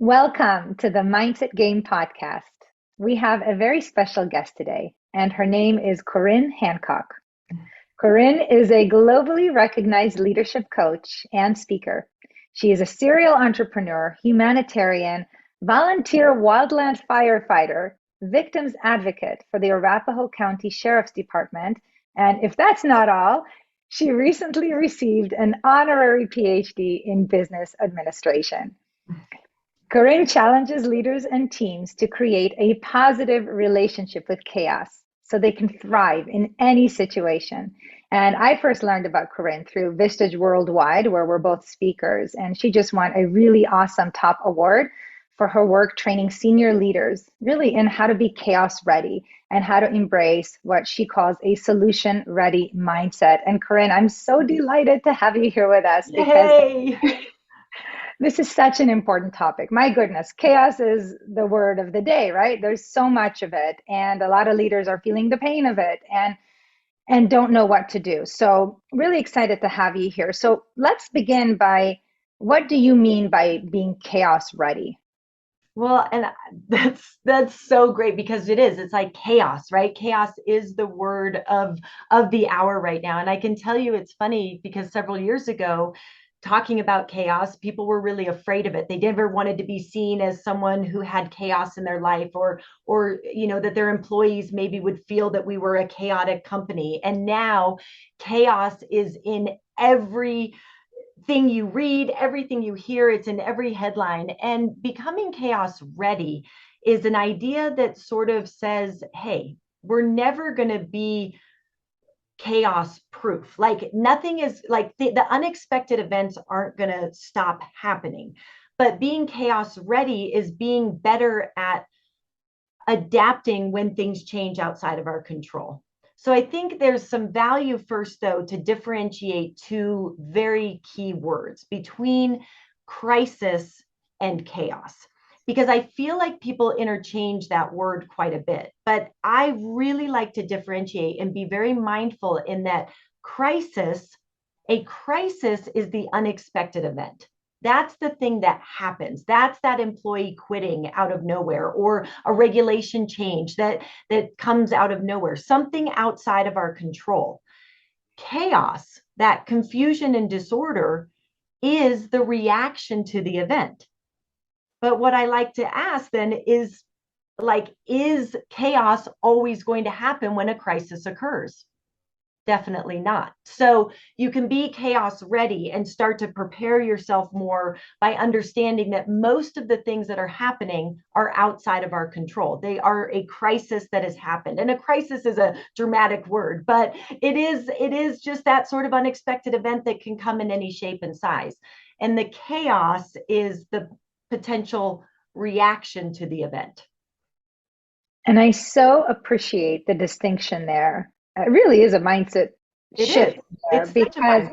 Welcome to the Mindset Game podcast. We have a very special guest today, and her name is Corinne Hancock. Corinne is a globally recognized leadership coach and speaker. She is a serial entrepreneur, humanitarian, volunteer wildland firefighter, victims advocate for the Arapahoe County Sheriff's Department, and if that's not all, she recently received an honorary PhD in business administration. Corinne challenges leaders and teams to create a positive relationship with chaos so they can thrive in any situation. And I first learned about Corinne through Vistage Worldwide, where we're both speakers. And she just won a really awesome top award for her work training senior leaders really in how to be chaos ready and how to embrace what she calls a solution ready mindset. And Corinne, I'm so delighted to have you here with us because Yay! this is such an important topic. My goodness, chaos is the word of the day, right? There's so much of it, and a lot of leaders are feeling the pain of it and don't know what to do. So, really excited to have you here. So, let's begin by what do you mean by being chaos ready? Well, and that's so great because it is. It's like chaos, right? Chaos is the word of the hour right now. And I can tell you it's funny because several years ago, talking about chaos, people were really afraid of it. They never wanted to be seen as someone who had chaos in their life or that their employees maybe would feel that we were a chaotic company. And now chaos is in every thing you read, everything you hear, it's in every headline. And becoming chaos ready is an idea that sort of says, hey, we're never going to be chaos proof. Like nothing is like the unexpected events aren't going to stop happening. But being chaos ready is being better at adapting when things change outside of our control. So I think there's some value first, though, to differentiate two very key words between crisis and chaos, because I feel like people interchange that word quite a bit. But I really like to differentiate and be very mindful in that a crisis is the unexpected event. That's the thing that happens. That's that employee quitting out of nowhere or a regulation change that comes out of nowhere, something outside of our control. Chaos, that confusion and disorder, is the reaction to the event. But what I like to ask then is is chaos always going to happen when a crisis occurs? Definitely not. So you can be chaos ready and start to prepare yourself more by understanding that most of the things that are happening are outside of our control. They are a crisis that has happened. And a crisis is a dramatic word, but it is just that sort of unexpected event that can come in any shape and size. And the chaos is the potential reaction to the event. And I so appreciate the distinction there. It really is a mindset It is. shift there It's such a because mindset.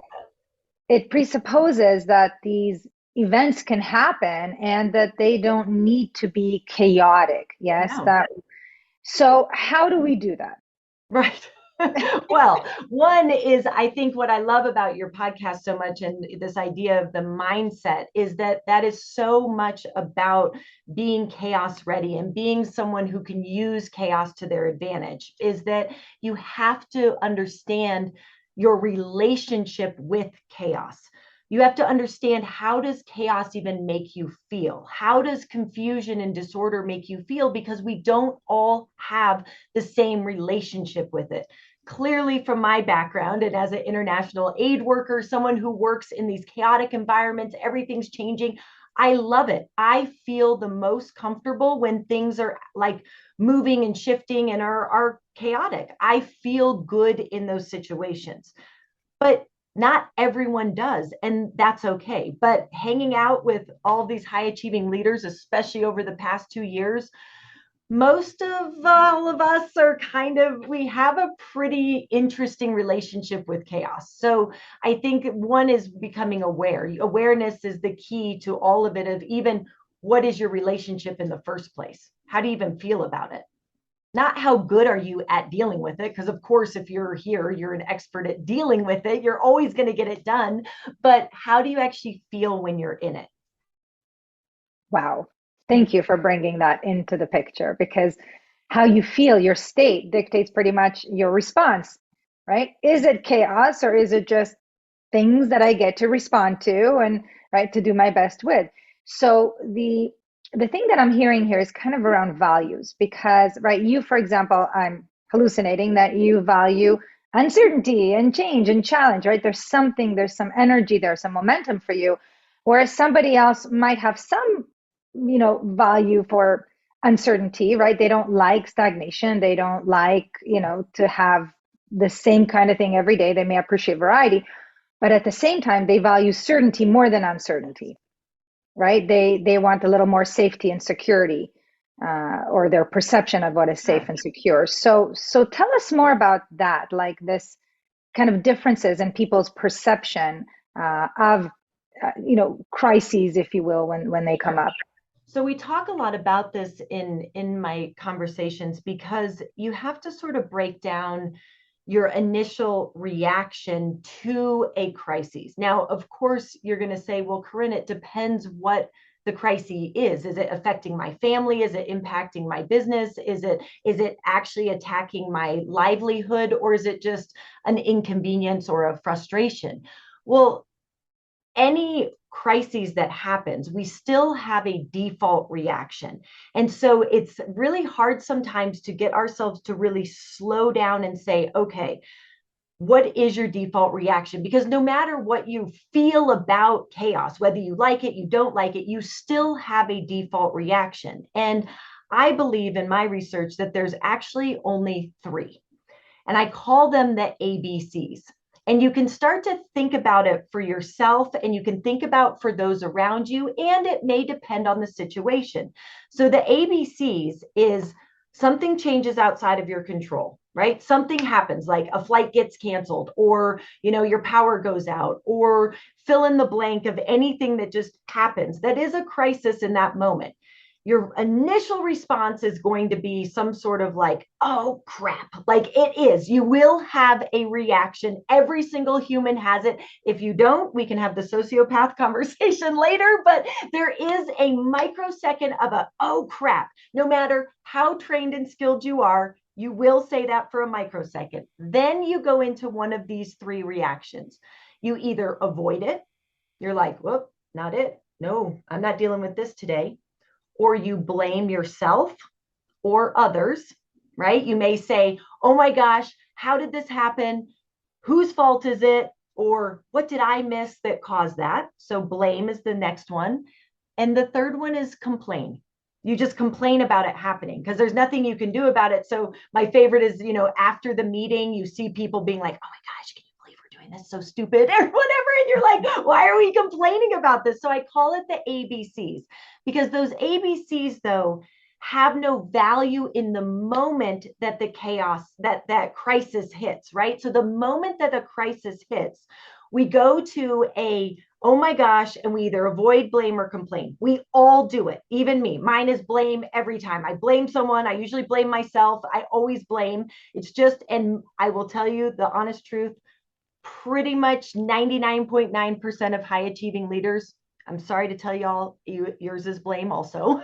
it presupposes that these events can happen and that they don't need to be chaotic. Yes, No. that so how do we do that? Right. Well, one is I think what I love about your podcast so much and this idea of the mindset is that is so much about being chaos ready and being someone who can use chaos to their advantage, is that you have to understand your relationship with chaos. You have to understand, how does chaos even make you feel? How does confusion and disorder make you feel? Because we don't all have the same relationship with it. Clearly, from my background and as an international aid worker, someone who works in these chaotic environments, everything's changing. I love it. I feel the most comfortable when things are like moving and shifting and are chaotic. I feel good in those situations. But not everyone does, and that's okay. But hanging out with all these high achieving leaders, especially over the past 2 years, most of all of us are we have a pretty interesting relationship with chaos. So I think one is becoming aware. Awareness is the key to all of it, of even what is your relationship in the first place? How do you even feel about it? Not how good are you at dealing with it, because of course if you're here you're an expert at dealing with it, you're always going to get it done, but how do you actually feel when you're in it? Wow. Thank you for bringing that into the picture because how you feel, your state dictates pretty much your response, right? Is it chaos or is it just things that I get to respond to and right to do my best with? So the thing that I'm hearing here is kind of around values because right, you for example, I'm hallucinating that you value uncertainty and change and challenge, right? There's some energy, there's some momentum for you. Whereas somebody else might have some value for uncertainty, right? They don't like stagnation. They don't like, to have the same kind of thing every day. They may appreciate variety, but at the same time, they value certainty more than uncertainty, right? They want a little more safety and security, or their perception of what is safe and secure. So tell us more about that, like this kind of differences in people's perception of, crises, if you will, when they come Sure. up. So we talk a lot about this in my conversations because you have to sort of break down your initial reaction to a crisis. Now, of course, you're going to say, well, Corinne, it depends what the crisis is. Is it affecting my family? Is it impacting my business? Is it actually attacking my livelihood? Or is it just an inconvenience or a frustration? Well, any crises that happens, we still have a default reaction. And so it's really hard sometimes to get ourselves to really slow down and say, okay, what is your default reaction? Because no matter what you feel about chaos, whether you like it, you don't like it, you still have a default reaction. And I believe in my research that there's actually only three, and I call them the ABCs. And you can start to think about it for yourself and you can think about for those around you, and it may depend on the situation. So the ABCs is something changes outside of your control, right? Something happens, like a flight gets canceled, or your power goes out, or fill in the blank of anything that just happens that is a crisis in that moment. Your initial response is going to be some sort of like, oh crap, like it is. You will have a reaction. Every single human has it. If you don't, we can have the sociopath conversation later, but there is a microsecond of a, oh crap. No matter how trained and skilled you are, you will say that for a microsecond. Then you go into one of these three reactions. You either avoid it, you're like, whoop, not it. No, I'm not dealing with this today. Or you blame yourself or others, right? You may say, oh my gosh, how did this happen? Whose fault is it? Or what did I miss that caused that? So blame is the next one. And the third one is complain. You just complain about it happening because there's nothing you can do about it. So my favorite is, after the meeting, you see people being like, oh my gosh, can you believe we're doing this? So stupid or whatever. And you're like, why are we complaining about this? So I call it the ABCs, because those ABCs, though, have no value in the moment that the chaos, that crisis hits, right? So the moment that a crisis hits, we go to a, oh my gosh, and we either avoid, blame, or complain. We all do it, even me. Mine is blame every time. I blame someone. I usually blame myself. I always blame. It's just, and I will tell you the honest truth, pretty much 99.9% of high achieving leaders, I'm sorry to tell y'all, yours is blame also.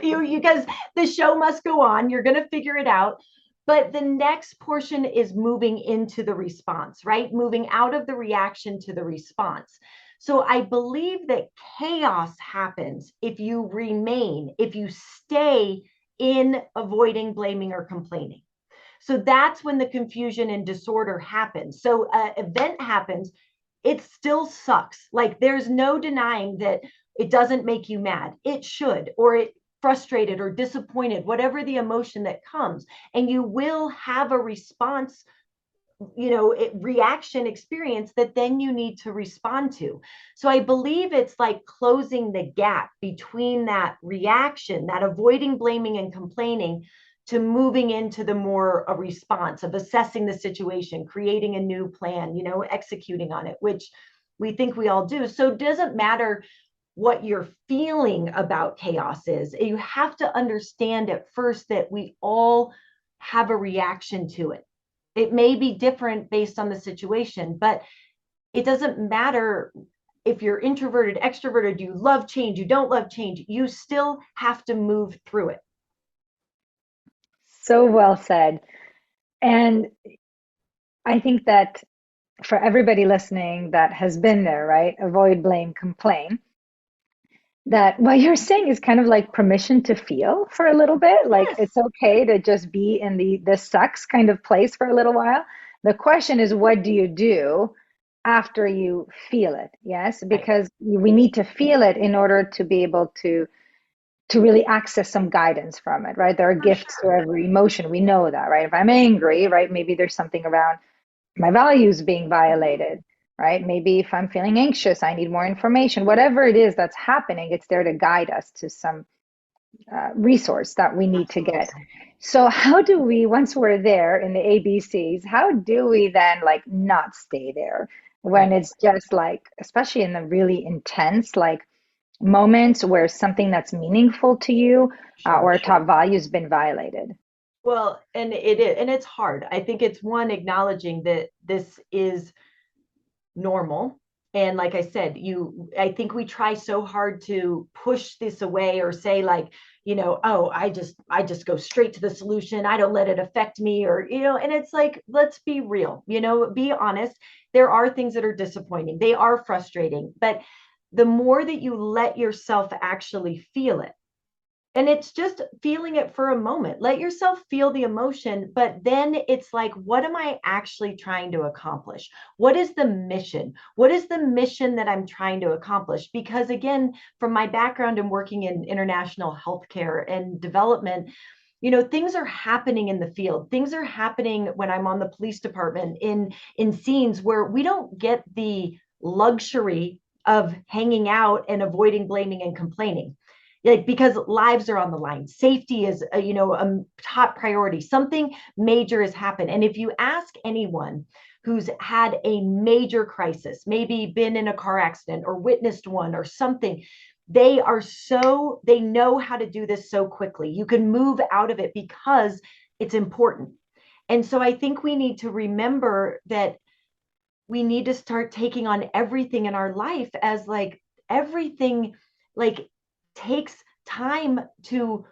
You guys, the show must go on. You're going to figure it out. But the next portion is moving into the response, right? Moving out of the reaction to the response. So I believe that chaos happens if you remain, if you stay in avoiding, blaming, or complaining. So that's when the confusion and disorder happens. So an event happens, it still sucks. Like there's no denying that it doesn't make you mad. It should, or it frustrated or disappointed, whatever the emotion that comes. And you will have a response, reaction experience that then you need to respond to. So I believe it's like closing the gap between that reaction, that avoiding, blaming, and complaining, to moving into the more a response of assessing the situation, creating a new plan, executing on it, which we think we all do. So it doesn't matter what your feeling about chaos is. You have to understand at first that we all have a reaction to it. It may be different based on the situation, but it doesn't matter. if you're introverted, extroverted, you love change, you don't love change, you still have to move through it. So well said. And I think that for everybody listening that has been there, right? Avoid, blame, complain. That what you're saying is kind of like permission to feel for a little bit. Like Yes. it's okay to just be in the this sucks kind of place for a little while. The question is, what do you do after you feel it? Yes, Right. because we need to feel it in order to be able to really access some guidance from it, right? There are For gifts to sure. every emotion. We know that, right? If I'm angry, right, maybe there's something around my values being violated, right? Maybe if I'm feeling anxious, I need more information. Whatever it is that's happening, it's there to guide us to some resource that we need to get. Absolutely. So, how do we, once we're there in the ABCs, how do we then like not stay there when Right. it's just like, especially in the really intense, like moments where something that's meaningful to you Sure. or a top value has been violated? Well, and it is, and it's hard. I think it's one acknowledging that this is normal. And like I said, I think we try so hard to push this away or say like, oh, I just go straight to the solution. I don't let it affect me or, and it's like, let's be real, be honest. There are things that are disappointing. They are frustrating, but the more that you let yourself actually feel it, and it's just feeling it for a moment. Let yourself feel the emotion, but then it's like, what am I actually trying to accomplish? What is the mission? What is the mission that I'm trying to accomplish? Because again, from my background in working in international healthcare and development, things are happening in the field. Things are happening when I'm on the police department in scenes where we don't get the luxury of hanging out and avoiding blaming and complaining, like, because lives are on the line. Safety is a top priority. Something major has happened, and if you ask anyone who's had a major crisis, maybe been in a car accident or witnessed one or something, they know how to do this so quickly. You can move out of it because it's important. And so I think we need to remember that we need to start taking on everything in our life as like everything, like, takes time to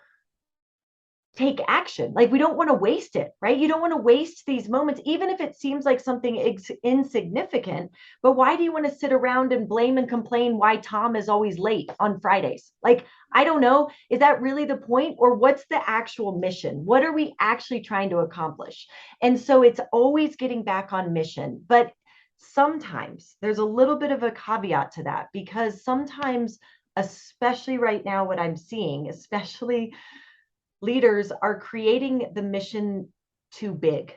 take action. Like, we don't want to waste it, right? You don't want to waste these moments, even if it seems like something insignificant. But why do you want to sit around and blame and complain why Tom is always late on Fridays? Like, I don't know. Is that really the point? Or what's the actual mission? What are we actually trying to accomplish? And so it's always getting back on mission. But sometimes there's a little bit of a caveat to that, because sometimes, especially right now, what I'm seeing, especially leaders are creating the mission too big.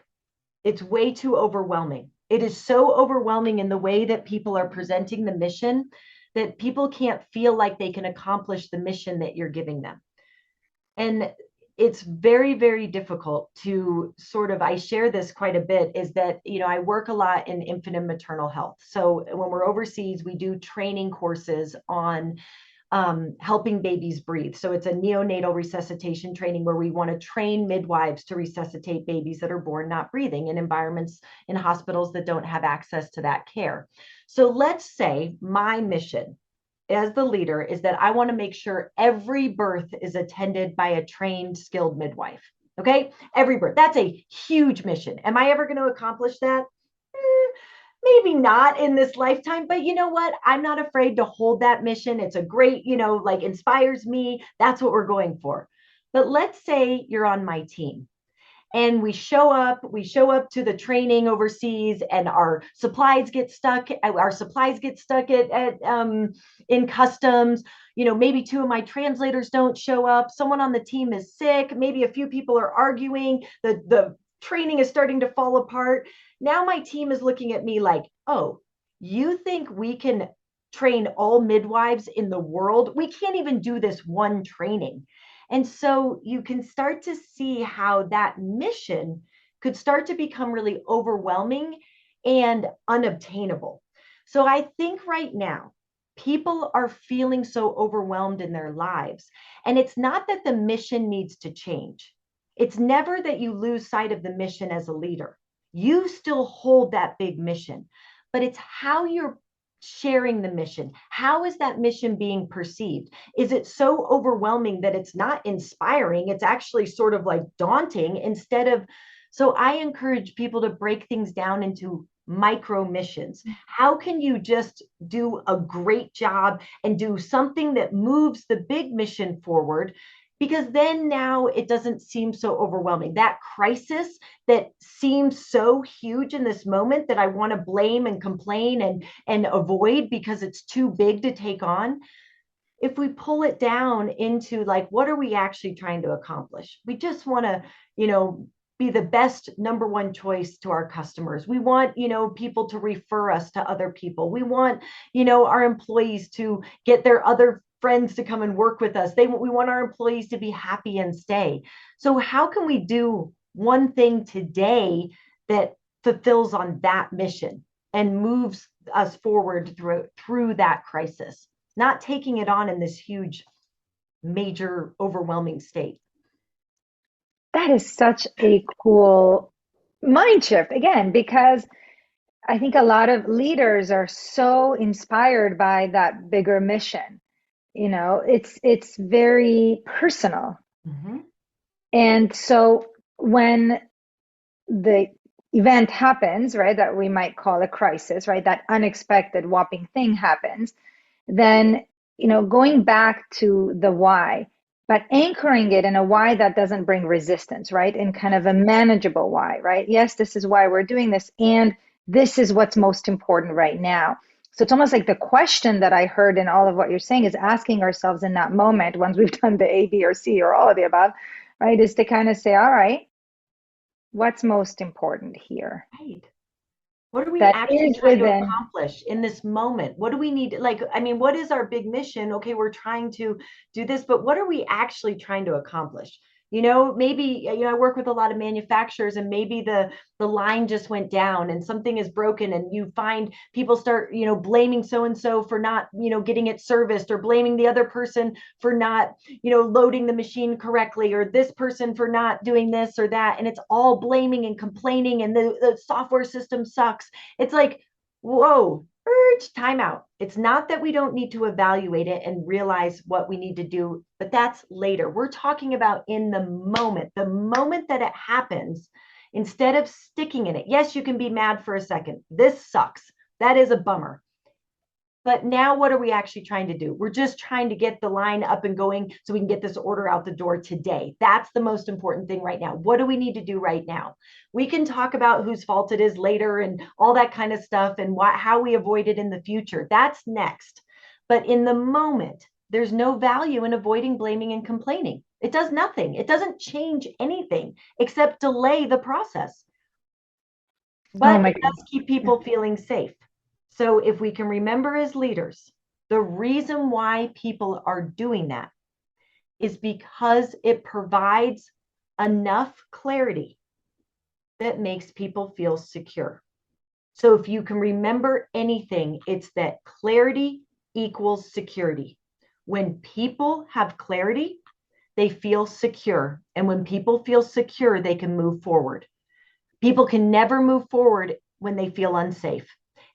It's way too overwhelming. It is so overwhelming in the way that people are presenting the mission that people can't feel like they can accomplish the mission that you're giving them. And it's very, very difficult to sort of, I share this quite a bit, is that, I work a lot in infant and maternal health. So when we're overseas, we do training courses on helping babies breathe. So it's a neonatal resuscitation training where we want to train midwives to resuscitate babies that are born not breathing in environments, in hospitals that don't have access to that care. So let's say my mission as the leader is that I want to make sure every birth is attended by a trained, skilled midwife. Okay, every birth. That's a huge mission. Am I ever going to accomplish that? Maybe not in this lifetime, but you know what? I'm not afraid to hold that mission. It's a great, like, inspires me. That's what we're going for. But let's say you're on my team and we show up to the training overseas, and our supplies get stuck at in customs. Maybe two of my translators don't show up, someone on the team is sick, maybe a few people are arguing, the training is starting to fall apart. Now my team is looking at me like, oh, you think we can train all midwives in the world? We can't even do this one training. And so you can start to see how that mission could start to become really overwhelming and unobtainable. So I think right now, people are feeling so overwhelmed in their lives. And it's not that the mission needs to change. It's never that you lose sight of the mission as a leader. You still hold that big mission, but it's how you're sharing the mission. How is that mission being perceived? Is it so overwhelming that it's not inspiring? It's actually sort of like daunting instead of. So I encourage people to break things down into micro missions. How can you just do a great job and do something that moves the big mission forward? Because then now it doesn't seem so overwhelming. That crisis that seems so huge in this moment that I want to blame and complain and avoid because it's too big to take on. If we pull it down into like, what are we actually trying to accomplish? We just want to, be the best number one choice to our customers. We want, people to refer us to other people. We want, our employees to get their other friends to come and work with us. We want our employees to be happy and stay. So how can we do one thing today that fulfills on that mission and moves us forward through that crisis, not taking it on in this huge, major, overwhelming state? That is such a cool mind shift again, because I think a lot of leaders are so inspired by that bigger mission. It's very personal. Mm-hmm. And so when the event happens, right, that we might call a crisis, right, that unexpected whopping thing happens, then, going back to the why, but anchoring it in a why that doesn't bring resistance, right, in kind of a manageable why, right? Yes, this is why we're doing this, and this is what's most important right now. So it's almost like the question that I heard in all of what you're saying is asking ourselves in that moment, once we've done the A, B, or C, or all of the above, right, is to kind of say, all right, what's most important here? Right. What are we That actually is trying to within. accomplish in this moment? What do we need? Like, I mean, what is our big mission? Okay, we're trying to do this, but what are we actually trying to accomplish? Maybe, I work with a lot of manufacturers, and maybe the line just went down and something is broken, and you find people start, blaming so and so for not, getting it serviced, or blaming the other person for not, loading the machine correctly, or this person for not doing this or that, and it's all blaming and complaining, and the software system sucks. It's like, whoa, urge timeout. It's not that we don't need to evaluate it and realize what we need to do, but that's later. We're talking about in the moment that it happens, instead of sticking in it. Yes, you can be mad for a second. This sucks. That is a bummer. But now what are we actually trying to do? We're just trying to get the line up and going so we can get this order out the door today. That's the most important thing right now. What do we need to do right now? We can talk about whose fault it is later and all that kind of stuff, and how we avoid it in the future. That's next. But in the moment, there's no value in avoiding blaming and complaining. It does nothing. It doesn't change anything except delay the process. Oh But my it does keep God. people feeling safe. So if we can remember as leaders, the reason why people are doing that is because it provides enough clarity that makes people feel secure. So if you can remember anything, it's that clarity equals security. When people have clarity, they feel secure. And when people feel secure, they can move forward. People can never move forward when they feel unsafe.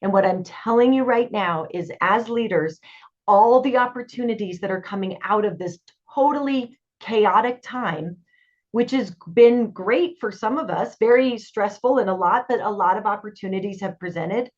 And what I'm telling you right now is, as leaders, all the opportunities that are coming out of this totally chaotic time, which has been great for some of us, very stressful and but a lot of opportunities have presented.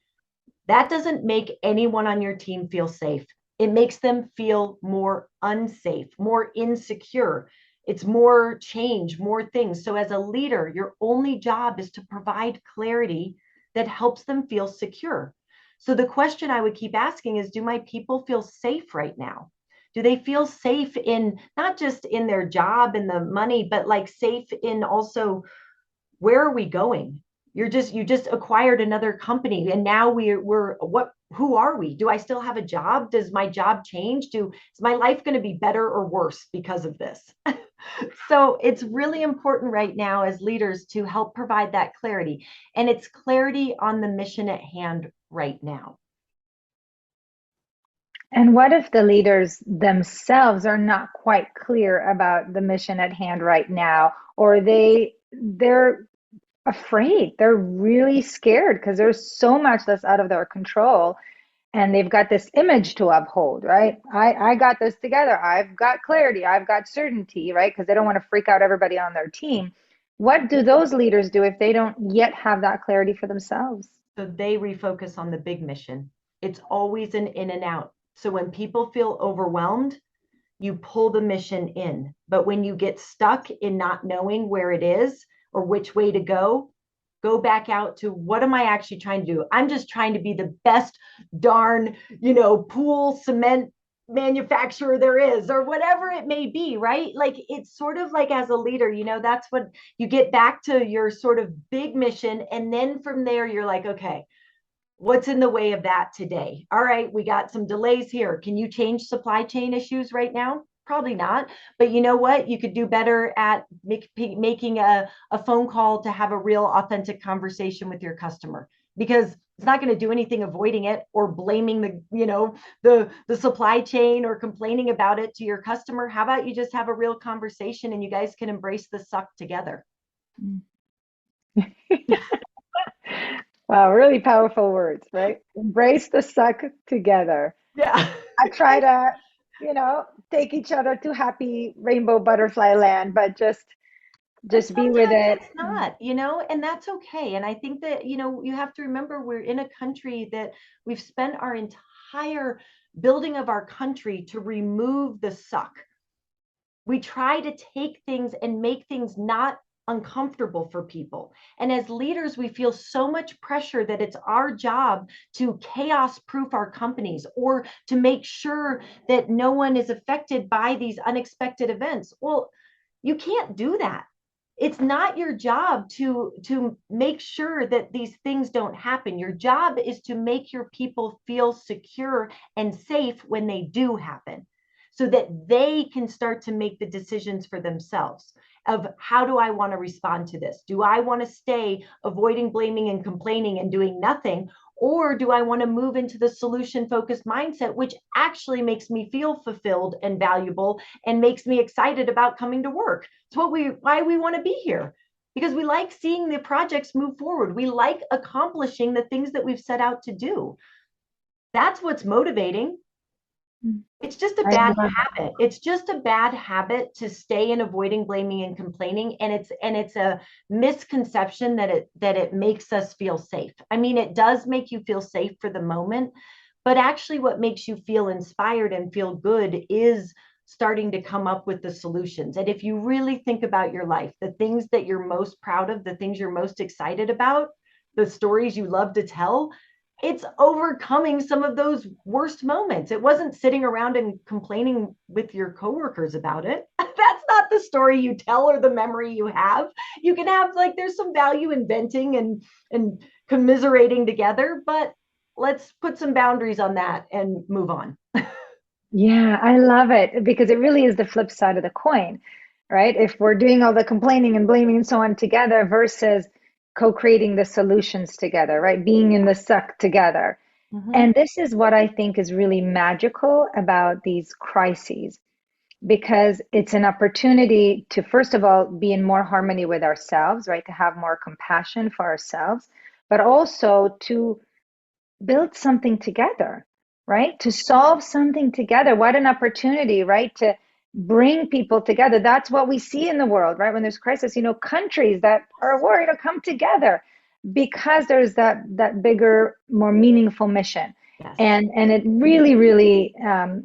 That doesn't make anyone on your team feel safe. It makes them feel more unsafe, more insecure. It's more change, more things. So, as a leader, your only job is to provide clarity that helps them feel secure. So, the question I would keep asking is, do my people feel safe right now? Do they feel safe in not just in their job and the money, but like safe in also, where are we going? You just acquired another company, and now we're what who are we? Do I still have a job? Does my job change? Is my life going to be better or worse because of this? So it's really important right now as leaders to help provide that clarity, and it's clarity on the mission at hand right now. And what if the leaders themselves are not quite clear about the mission at hand right now, or they're afraid, they're really scared because there's so much that's out of their control. and they've got this image to uphold, right? I got this together. I've got clarity. I've got certainty, right? Because they don't want to freak out everybody on their team. What do those leaders do if they don't yet have that clarity for themselves? So they refocus on the big mission. It's always an in and out. So when people feel overwhelmed, you pull the mission in. But when you get stuck in not knowing where it is or which way to go back out to what am I actually trying to do? I'm just trying to be the best darn, pool cement manufacturer there is, or whatever it may be, right? Like it's sort of like as a leader, that's what you get back to your sort of big mission. And then from there, you're like, okay, what's in the way of that today? All right, we got some delays here. Can you change supply chain issues right now? Probably not. But you know what? You could do better at making a phone call to have a real authentic conversation with your customer, because it's not going to do anything avoiding it or blaming the supply chain or complaining about it to your customer. How about you just have a real conversation and you guys can embrace the suck together? Wow, really powerful words, right? Embrace the suck together. Yeah. I try to, take each other to happy rainbow butterfly land, but And just be with sometimes it. it's not, and that's okay. And I think that, you have to remember we're in a country that we've spent our entire building of our country to remove the suck. We try to take things and make things not uncomfortable for people. And as leaders, we feel so much pressure that it's our job to chaos proof our companies or to make sure that no one is affected by these unexpected events. Well, you can't do that. It's not your job to make sure that these things don't happen. Your job is to make your people feel secure and safe when they do happen, so that they can start to make the decisions for themselves of how do I want to respond to this? Do I want to stay avoiding, blaming, and complaining and doing nothing? Or do I want to move into the solution focused mindset, which actually makes me feel fulfilled and valuable and makes me excited about coming to work? It's why we want to be here, because we like seeing the projects move forward. We like accomplishing the things that we've set out to do. That's what's motivating. It's just a I bad love it. habit. It's just a bad habit to stay in avoiding, blaming, and complaining. And it's a misconception that it makes us feel safe. I mean, it does make you feel safe for the moment, but actually what makes you feel inspired and feel good is starting to come up with the solutions. And if you really think about your life, the things that you're most proud of, the things you're most excited about, the stories you love to tell, it's overcoming some of those worst moments. It wasn't sitting around and complaining with your coworkers about it. That's not the story you tell or the memory you have. You can have, like, there's some value in venting and commiserating together, but let's put some boundaries on that and move on. Yeah, I love it because it really is the flip side of the coin, right? If we're doing all the complaining and blaming and so on together versus co-creating the solutions together, right? Being in the suck together. Mm-hmm. And this is what I think is really magical about these crises, because it's an opportunity to, first of all, be in more harmony with ourselves, right? To have more compassion for ourselves, but also to build something together, right? To solve something together. What an opportunity, right? To bring people together. That's what we see in the world, right? When there's crisis, countries that are worried to come together because there's that bigger, more meaningful mission. Yes. And it really, really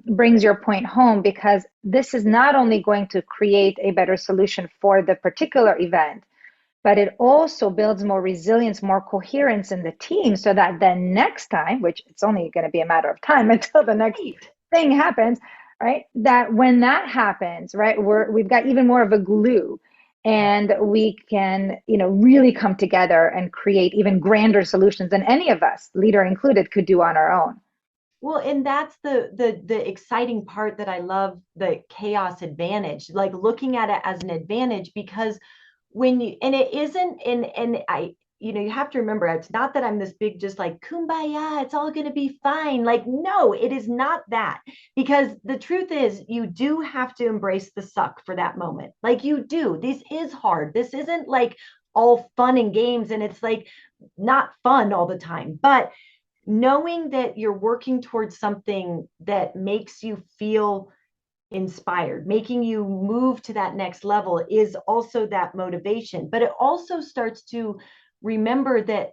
brings your point home, because this is not only going to create a better solution for the particular event, but it also builds more resilience, more coherence in the team, so that the next time, which it's only going to be a matter of time until the next Right. thing happens, right? That when that happens, right, we've got even more of a glue, and we can, really come together and create even grander solutions than any of us, leader included, could do on our own. Well, and that's the exciting part that I love, the chaos advantage, like looking at it as an advantage, because when you, and it isn't, and I, you have to remember, it's not that I'm this big, just like kumbaya, it's all going to be fine. Like, no, it is not that. Because the truth is, you do have to embrace the suck for that moment. Like, you do. This is hard. This isn't like all fun and games, and it's like not fun all the time. But knowing that you're working towards something that makes you feel inspired, making you move to that next level is also that motivation. But it also starts to remember that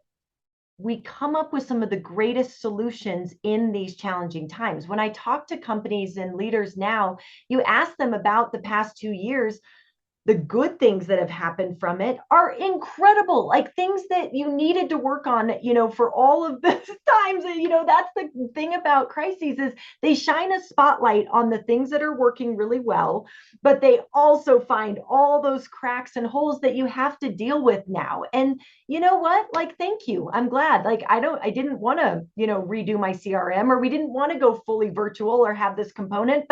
we come up with some of the greatest solutions in these challenging times. When I talk to companies and leaders now, you ask them about the past 2 years, the good things that have happened from it are incredible, like things that you needed to work on, for all of the times. That's the thing about crises, is they shine a spotlight on the things that are working really well, but they also find all those cracks and holes that you have to deal with now. And you know what, like, thank you, I'm glad. Like, I didn't want to, redo my CRM, or we didn't want to go fully virtual or have this component,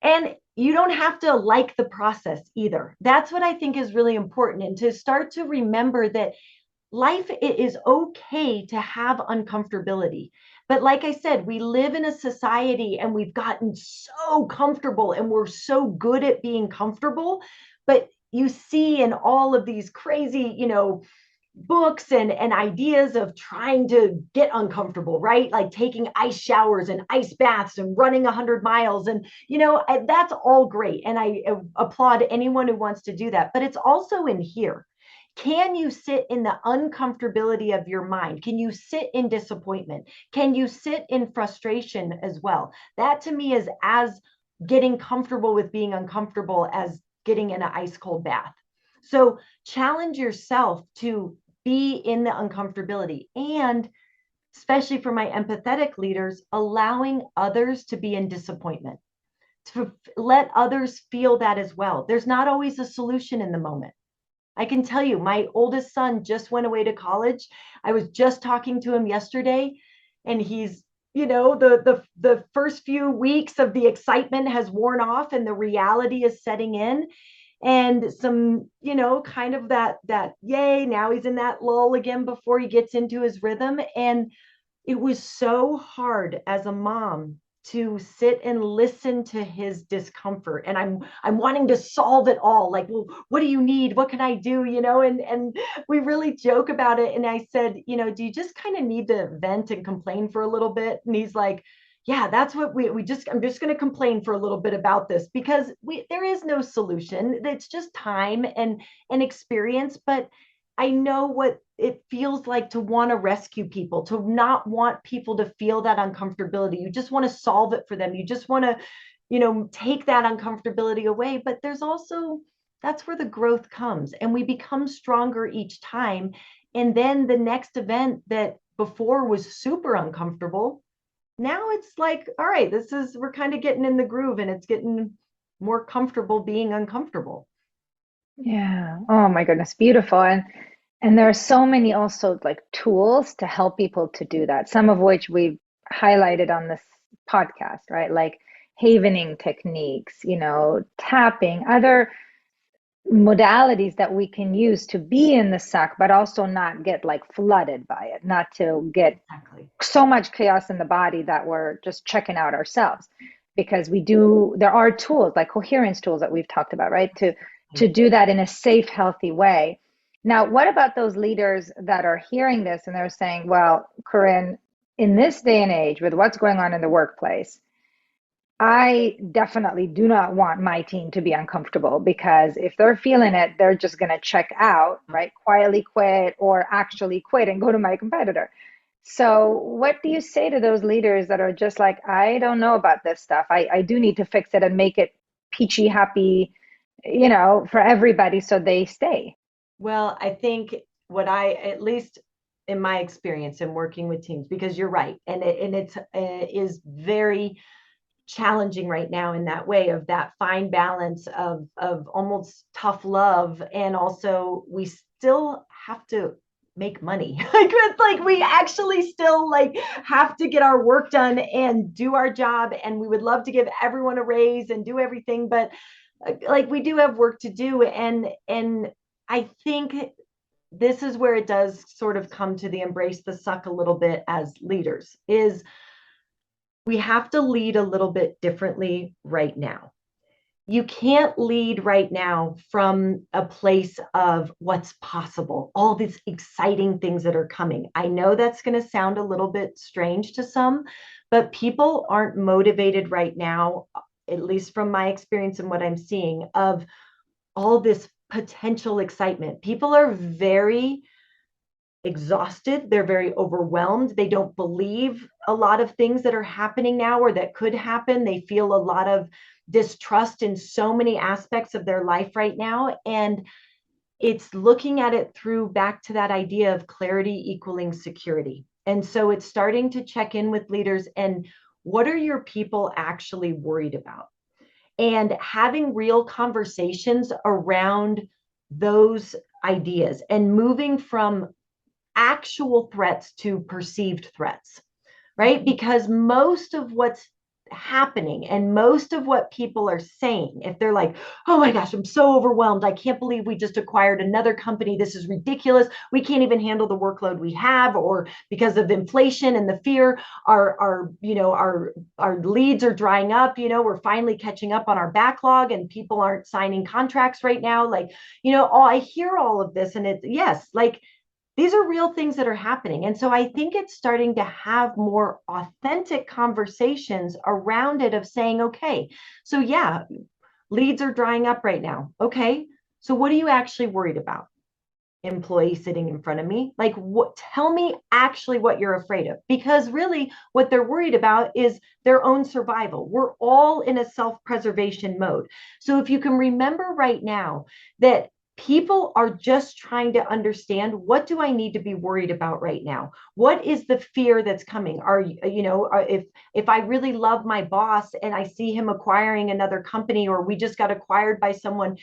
and you don't have to like the process either. That's what I think is really important. And to start to remember that life, it is okay to have uncomfortability. But like I said, we live in a society and we've gotten so comfortable and we're so good at being comfortable. But you see in all of these crazy, books and ideas of trying to get uncomfortable, right? Like taking ice showers and ice baths and running 100 miles. And, that's all great. And I applaud anyone who wants to do that. But it's also in here. Can you sit in the uncomfortability of your mind? Can you sit in disappointment? Can you sit in frustration as well? That to me is as getting comfortable with being uncomfortable as getting in an ice cold bath. So challenge yourself to be in the uncomfortability, and especially for my empathetic leaders, allowing others to be in disappointment, to let others feel that as well. There's not always a solution in the moment. I can tell you, my oldest son just went away to college. I was just talking to him yesterday, and he's, the first few weeks of the excitement has worn off and the reality is setting in, and some, kind of that yay, now he's in that lull again before he gets into his rhythm. And it was so hard as a mom to sit and listen to his discomfort, and I'm wanting to solve it all, like, well, what do you need, what can I do, and we really joke about it. And I said, do you just kind of need to vent and complain for a little bit? And he's like, yeah, that's what I'm just going to complain for a little bit about this, because there is no solution. It's just time and experience. But I know what it feels like to want to rescue people, to not want people to feel that uncomfortability. You just want to solve it for them. You just want to, take that uncomfortability away. But there's also, that's where the growth comes, and we become stronger each time. And then the next event that before was super uncomfortable, now it's like, all right, we're kind of getting in the groove, and it's getting more comfortable being uncomfortable. Yeah. Oh my goodness, beautiful. And there are so many also like tools to help people to do that. Some of which we've highlighted on this podcast, right? Like havening techniques, tapping, other modalities that we can use to be in the suck, but also not get like flooded by it, not to get Exactly. so much chaos in the body that we're just checking out ourselves. Because there are tools like coherence tools that we've talked about, right? To do that in a safe, healthy way. Now, what about those leaders that are hearing this and they're saying, well, Corinne, in this day and age, with what's going on in the workplace, I definitely do not want my team to be uncomfortable, because if they're feeling it, they're just going to check out, right? Quietly quit or actually quit and go to my competitor. So, what do you say to those leaders that are just like, I don't know about this stuff. I do need to fix it and make it peachy, happy, for everybody so they stay. Well, I think at least in my experience in working with teams, because you're right, and it's is very challenging right now in that way, of that fine balance of almost tough love, and also we still have to make money. Like, it's like we actually still like have to get our work done and do our job, and we would love to give everyone a raise and do everything, but like we do have work to do. And I think this is where it does sort of come to the embrace the suck a little bit as leaders, is we have to lead a little bit differently right now. you can't lead right now from a place of what's possible, all these exciting things that are coming. I know that's going to sound a little bit strange to some, but people aren't motivated right now, at least from my experience and what I'm seeing, of all this potential excitement. People are very exhausted. They're very overwhelmed. They don't believe a lot of things that are happening now or that could happen. They feel a lot of distrust in so many aspects of their life right now. And it's looking at it through back to that idea of clarity equaling security. And so it's starting to check in with leaders and what are your people actually worried about? And having real conversations around those ideas and moving from actual threats to perceived threats, right? Because most of what's happening and most of what people are saying, if they're like, oh my gosh, I'm so overwhelmed, I can't believe we just acquired another company, this is ridiculous, we can't even handle the workload we have, or because of inflation and the fear, our leads are drying up, we're finally catching up on our backlog and people aren't signing contracts right now, like, I hear all of this and yes, like these are real things that are happening. And so I think it's starting to have more authentic conversations around it of saying, okay, so yeah, leads are drying up right now. Okay, so what are you actually worried about? Employee sitting in front of me, like, what, tell me actually what you're afraid of, because really what they're worried about is their own survival. We're all in a self-preservation mode. So if you can remember right now that people are just trying to understand, what do I need to be worried about right now? What is the fear that's coming? If I really love my boss and I see him acquiring another company, or we just got acquired by someone,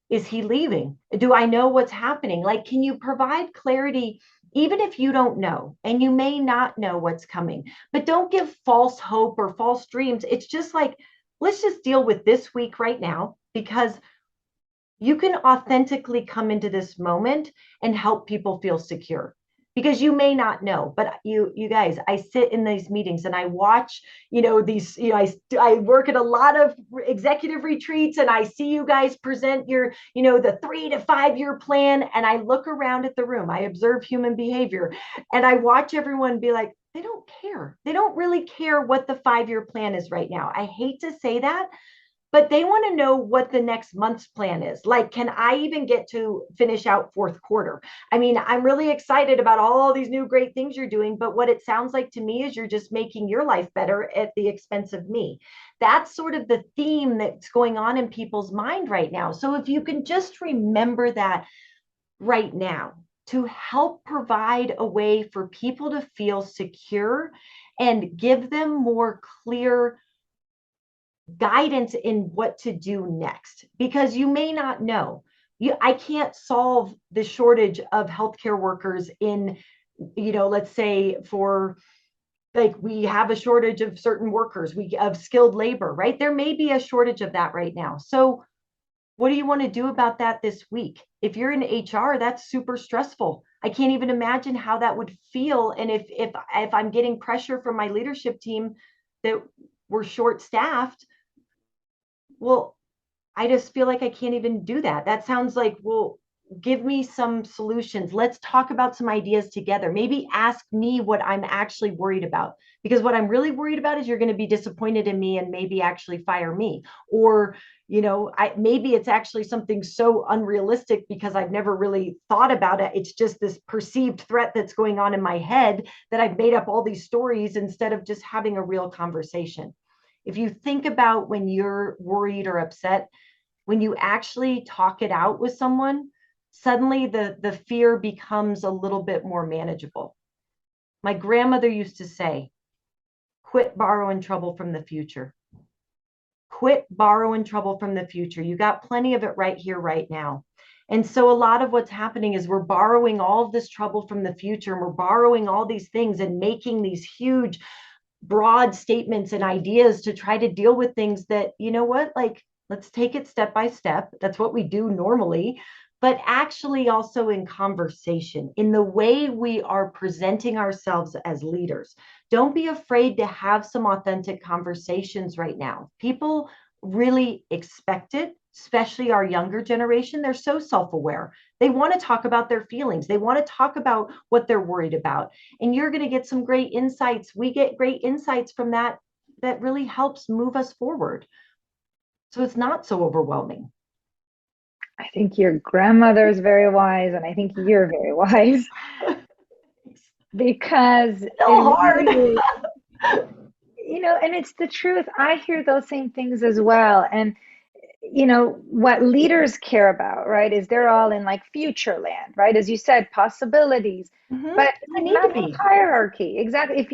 is he leaving? Do I know what's happening? Like, can you provide clarity, even if you don't know, and you may not know what's coming, but don't give false hope or false dreams. It's just like, let's just deal with this week right now, because you can authentically come into this moment and help people feel secure, because you may not know, but you guys, I sit in these meetings and I watch, these, I work at a lot of executive retreats and I see you guys present your, the 3 to 5 year plan, and I look around at the room, I observe human behavior, and I watch everyone be like, they don't care, they don't really care what the 5 year plan is right now. I hate to say that, but they want to know what the next month's plan is. Like, can I even get to finish out fourth quarter? I mean, I'm really excited about all these new great things you're doing, but what it sounds like to me is you're just making your life better at the expense of me. That's sort of the theme that's going on in people's mind right now. So if you can just remember that right now, to help provide a way for people to feel secure and give them more clear guidance in what to do next, because you may not know. I can't solve the shortage of healthcare workers in, let's say for, like, we have a shortage of certain workers, we of skilled labor, right? There may be a shortage of that right now. So what do you want to do about that this week? If you're in HR, that's super stressful. I can't even imagine how that would feel. And if I'm getting pressure from my leadership team that we're short staffed, well, I just feel like I can't even do that. That sounds like, well, give me some solutions. Let's talk about some ideas together. Maybe ask me what I'm actually worried about. Because what I'm really worried about is you're going to be disappointed in me and maybe actually fire me. Or, maybe it's actually something so unrealistic because I've never really thought about it. It's just this perceived threat that's going on in my head that I've made up all these stories instead of just having a real conversation. If you think about when you're worried or upset, when you actually talk it out with someone, suddenly the fear becomes a little bit more manageable. My grandmother used to say, quit borrowing trouble from the future. Quit borrowing trouble from the future. You got plenty of it right here, right now. And so a lot of what's happening is we're borrowing all of this trouble from the future, and we're borrowing all these things and making these huge broad statements and ideas to try to deal with things that, like, let's take it step by step. That's what we do normally, but actually also in conversation, in the way we are presenting ourselves as leaders. Don't be afraid to have some authentic conversations right now. People really expect it, especially our younger generation. They're so self-aware. They want to talk about their feelings. They want to talk about what they're worried about. And you're going to get some great insights. We get great insights from that that really helps move us forward. So it's not so overwhelming. I think your grandmother is very wise, and I think you're very wise because it Still hard. really, and it's the truth. I hear those same things as well. And what leaders care about, right, is they're all in like future land, right? As you said, possibilities, Mm-hmm. but I need to not in be. hierarchy. Exactly.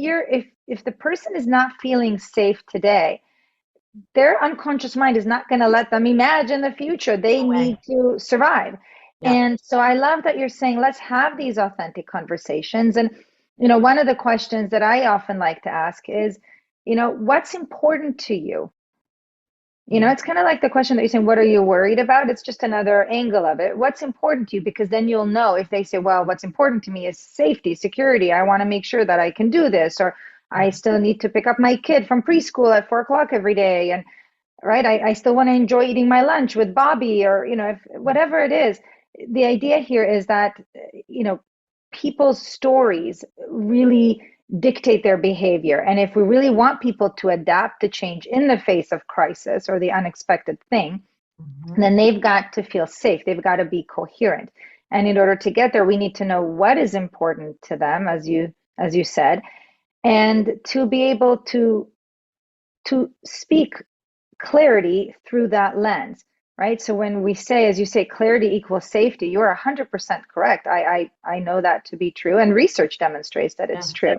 If the person is not feeling safe today, their unconscious mind is not going to let them imagine the future. They No need way. to survive. Yeah. And so I love that you're saying, let's have these authentic conversations. And, one of the questions that I often like to ask is, what's important to you? It's kind of like the question that you're saying, what are you worried about? It's just another angle of it. What's important to you? Because then you'll know if they say, well, what's important to me is safety, security. I want to make sure that I can do this, or I still need to pick up my kid from preschool at 4 o'clock every day. And right, I still want to enjoy eating my lunch with Bobby, or, if whatever it is. The idea here is that, people's stories really dictate their behavior. And if we really want people to adapt to change in the face of crisis or the unexpected thing, Mm-hmm. then they've got to feel safe. They've got to be coherent. And in order to get there, we need to know what is important to them, as you said, and to be able to speak clarity through that lens, right? So when we say, as you say, clarity equals safety, you're 100% correct. I know that to be true, and research demonstrates that it's Yeah. true.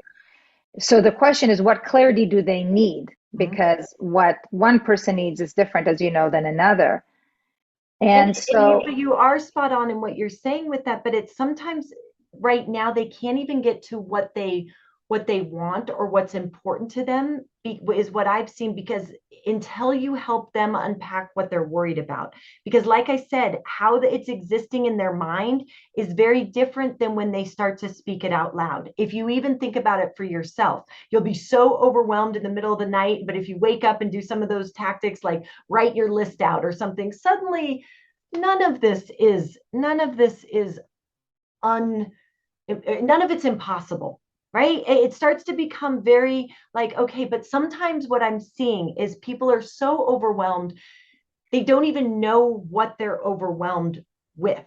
So the question is, what clarity do they need? Mm-hmm. Because what one person needs is different, as you know, than another. And And and you so, but you are spot on in what you're saying with that, but it's sometimes right now they can't even get to what they want or what's important to them is what I've seen, because until you help them unpack what they're worried about, because like I said, how it's existing in their mind is very different than when they start to speak it out loud. If you even think about it for yourself, you'll be so overwhelmed in the middle of the night, but if you wake up and do some of those tactics like write your list out or something, suddenly none of this is un none of it's impossible, right? It starts to become very like, okay, but sometimes what I'm seeing is people are so overwhelmed, they don't even know what they're overwhelmed with.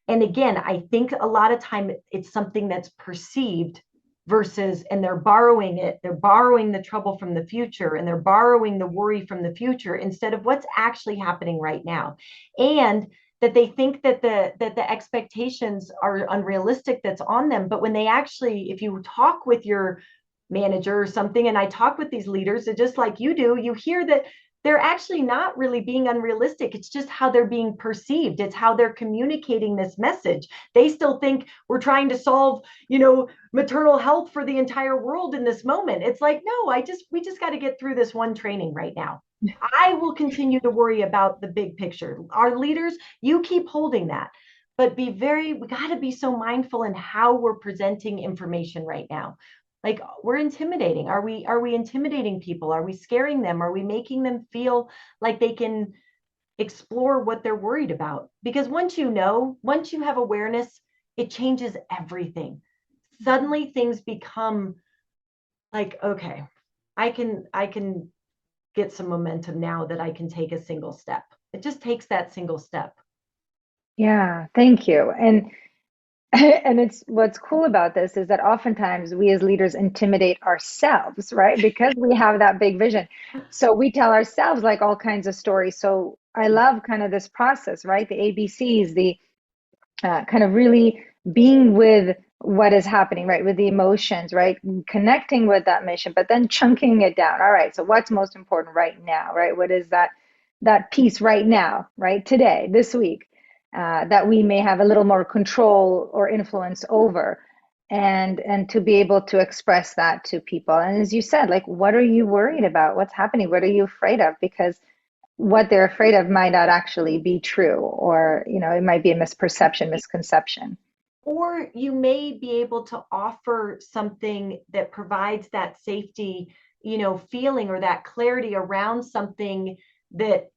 And again, I think a lot of time it's something that's perceived versus, and they're borrowing it. They're borrowing the trouble from the future, and they're borrowing the worry from the future instead of what's actually happening right now. And that they think that the expectations are unrealistic that's on them. But when they actually, if you talk with your manager or something, and I talk with these leaders, just like you do, you hear that they're actually not really being unrealistic. It's just how they're being perceived. It's how they're communicating this message. They still think we're trying to solve, maternal health for the entire world in this moment. It's like, no, we just got to get through this one training right now. I will continue to worry about the big picture. Our leaders, you keep holding that. But we got to be so mindful in how we're presenting information right now. Like, we're intimidating. Are we intimidating people? Are we scaring them? Are we making them feel like they can explore what they're worried about? Because once you have awareness, it changes everything. Suddenly things become like, okay, I can get some momentum now that I can take a single step. It just takes that single step. yeah, thank you. And and it's what's cool about this is that oftentimes we as leaders intimidate ourselves, right? Because we have that big vision. So we tell ourselves like all kinds of stories. So I love kind of this process, right? The ABCs, the kind of really being with what is happening, right? With the emotions, right? Connecting with that mission, but then chunking it down. All right, so what's most important right now, right? What is that piece right now, right? Today, this week, that we may have a little more control or influence over, and to be able to express that to people. And as you said, like, what are you worried about? What's happening? What are you afraid of? Because what they're afraid of might not actually be true, or it might be a misperception, misconception. Or you may be able to offer something that provides that safety, feeling or that clarity around something that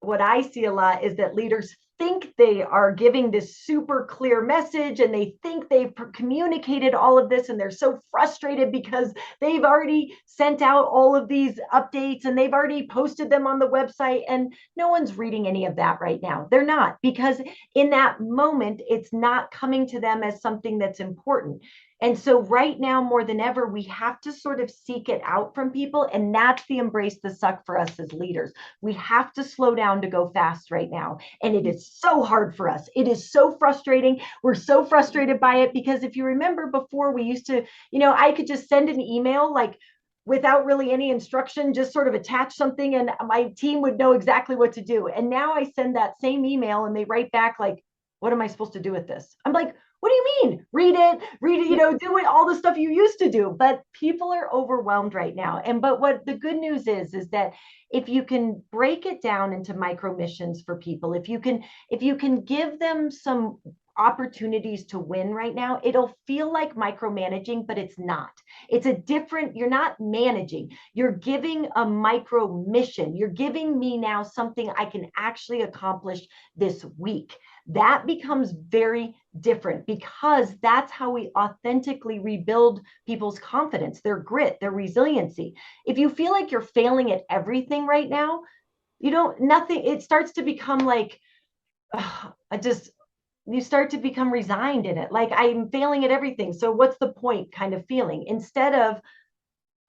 what I see a lot is that leaders think they are giving this super clear message and they think they've communicated all of this, and they're so frustrated because they've already sent out all of these updates and they've already posted them on the website, and no one's reading any of that right now. They're not, because in that moment it's not coming to them as something that's important. And so right now, more than ever, we have to sort of seek it out from people. And that's the embrace the suck for us as leaders. We have to slow down to go fast right now. And it is so hard for us. It is so frustrating. We're so frustrated by it because if you remember before, we used to, I could just send an email like without really any instruction, just sort of attach something and my team would know exactly what to do. And now I send that same email and they write back like, what am I supposed to do with this? I'm like, what do you mean? Read it, do it, all the stuff you used to do. But people are overwhelmed right now. But what the good news is that if you can break it down into micro missions for people, if you can give them some opportunities to win right now, it'll feel like micromanaging, but it's not. It's a different, you're not managing, you're giving a micro mission. You're giving me now something I can actually accomplish this week. That becomes very different because that's how we authentically rebuild people's confidence, their grit, their resiliency. If you feel like you're failing at everything right now, nothing, it starts to become like, you start to become resigned in it. Like, I'm failing at everything, so what's the point kind of feeling, instead of,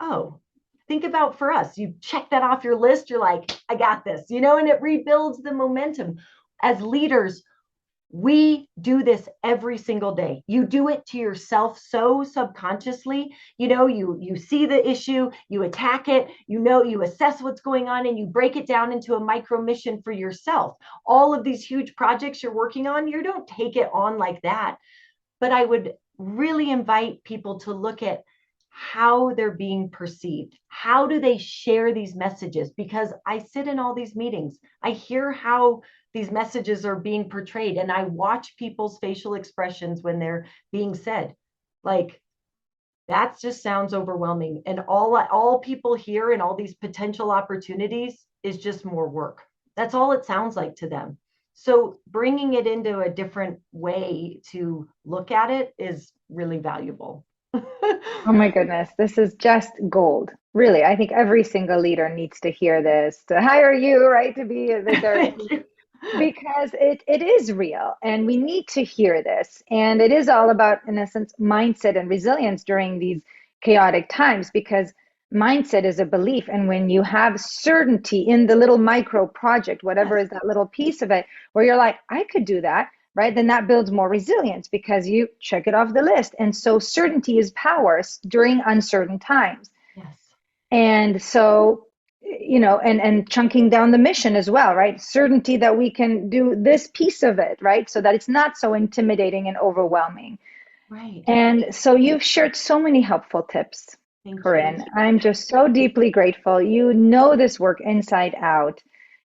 oh, think about for us, you check that off your list, you're like, I got this, and it rebuilds the momentum. As leaders, we do this every single day. You do it to yourself so subconsciously. You see the issue, you attack it, you assess what's going on, and you break it down into a micro mission for yourself. All of these huge projects you're working on, you don't take it on like that. But I would really invite people to look at how they're being perceived. How do they share these messages? Because I sit in all these meetings, I hear how these messages are being portrayed, and I watch people's facial expressions when they're being said. Like, that just sounds overwhelming. And all people hear and all these potential opportunities is just more work. That's all it sounds like to them. So bringing it into a different way to look at it is really valuable. Oh my goodness, this is just gold. Really, I think every single leader needs to hear this, to hire you, right, to be there, because it is real and we need to hear this. And it is all about, in essence, mindset and resilience during these chaotic times, because mindset is a belief. And when you have certainty in the little micro project, whatever Yes. is that little piece of it, where you're like, I could do that, right? Then that builds more resilience because you check it off the list. And so certainty is power during uncertain times. Yes. And so, and chunking down the mission as well, right? Certainty that we can do this piece of it, right? So that it's not so intimidating and overwhelming. Right. And so you've shared so many helpful tips, Thank you. Corinne. I'm just so deeply grateful. You know this work inside out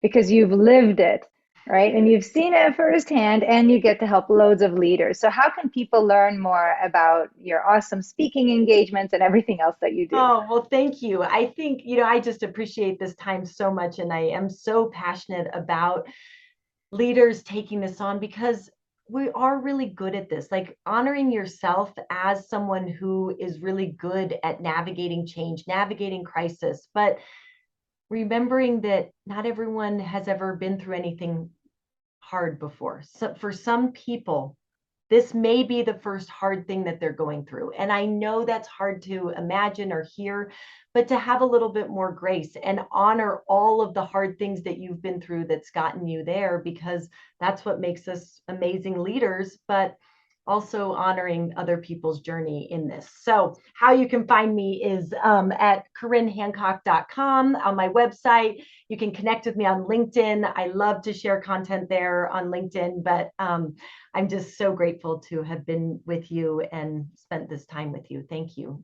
because you've lived it, right? And you've seen it firsthand, and you get to help loads of leaders. So how can people learn more about your awesome speaking engagements and everything else that you do? Oh, well, thank you. I think, I just appreciate this time so much. And I am so passionate about leaders taking this on because we are really good at this, like honoring yourself as someone who is really good at navigating change, navigating crisis, but remembering that not everyone has ever been through anything hard before. So for some people, this may be the first hard thing that they're going through. And I know that's hard to imagine or hear, but to have a little bit more grace and honor all of the hard things that you've been through that's gotten you there, because that's what makes us amazing leaders, but also honoring other people's journey in this. So how you can find me is at CorinneHancock.com on my website. You can connect with me on LinkedIn. I love to share content there on LinkedIn, but I'm just so grateful to have been with you and spent this time with you. Thank you.